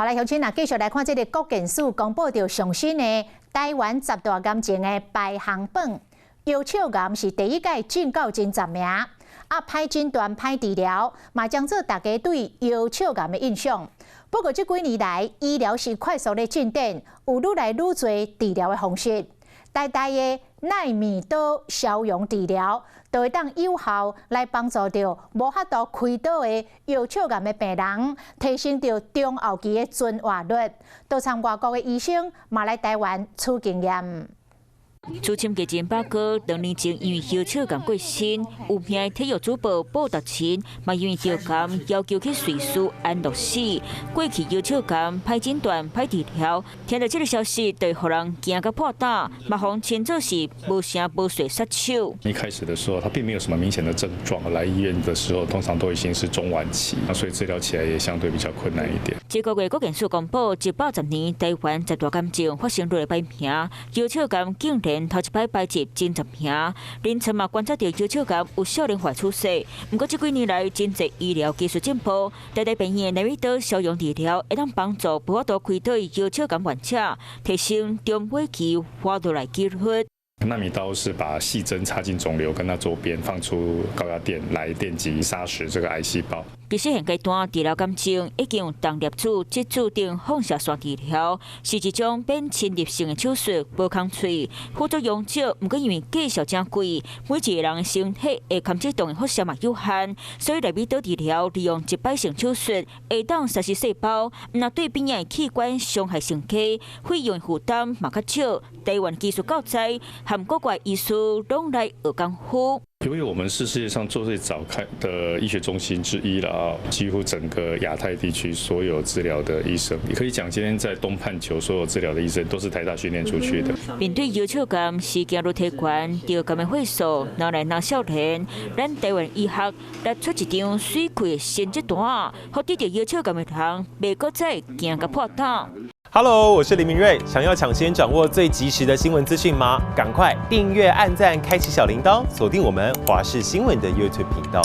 好来，乡亲啊，继续来看这个国健署公布到上新的台湾10大癌症的排行榜，腰鞘癌是第一届进到前10名，歹诊断、歹治疗，嘛将做大家对腰鞘癌的印象。不过这几年来，医疗是快速的进展，有愈来愈多治疗的方式，大的奈米刀消融治疗，就会当有效来帮助到无法度开刀的腰鞘癌的病人，提升到中后期的存活率。多参外国的医生嘛来台湾取经验。朱深家前报告，2年前因为腰鞘癌过身，有名体育主播鲍达勤嘛因为着癌要求去瑞士安乐死。过去腰鞘癌歹诊断、歹治疗，听到这个消息，就会让人惊个破胆，嘛防前做是无声无水杀手。一开始的时候，他并没有什么明显的症状，来医院的时候，通常都已经是中晚期，所以治疗起来也相对比较困难一点。这个月国健署公布，180年台湾10大癌症发生率的排名，腰鞘癌竟然头一摆排入前10名。临床嘛观察到腰鞘癌有少年化趋势，不过这几年来真侪医疗技术进步，台病院的内米刀消融治疗会当帮助无法度开刀的腰鞘癌患者，提升中尾期活下来几率。纳米刀是把细针插进肿瘤，跟它周边放出高压电来电击杀死这个癌细胞。其实现阶段治疗癌症已经有动粒子、激素等放射线治疗，是一种变侵入性的手术，无空喙，副作用少，不过因为技术真贵，每一个人的身体会感知到的辐射嘛有限，所以纳米刀治疗利用1摆性手术，会当杀死细胞，那对边缘器官伤害性低，费用负担嘛较少。台湾技术够在，和国外医师拢来学功夫。由于我们是世界上做最早开的医学中心之一了啊，几乎整个亚太地区所有治疗的医生，也可以讲今天在东半球所有治疗的医生都是台大训练出去的。面对腰鞘癌事件愈提悬，着癌的会数闹来闹少年，咱台湾医学来出一张水开的成绩单，好得着腰鞘癌的人袂搁再惊个破胆。Hello， 我是林明瑞。想要抢先掌握最及时的新闻资讯吗？赶快订阅、按赞、开启小铃铛，锁定我们华视新闻的 YouTube 频道。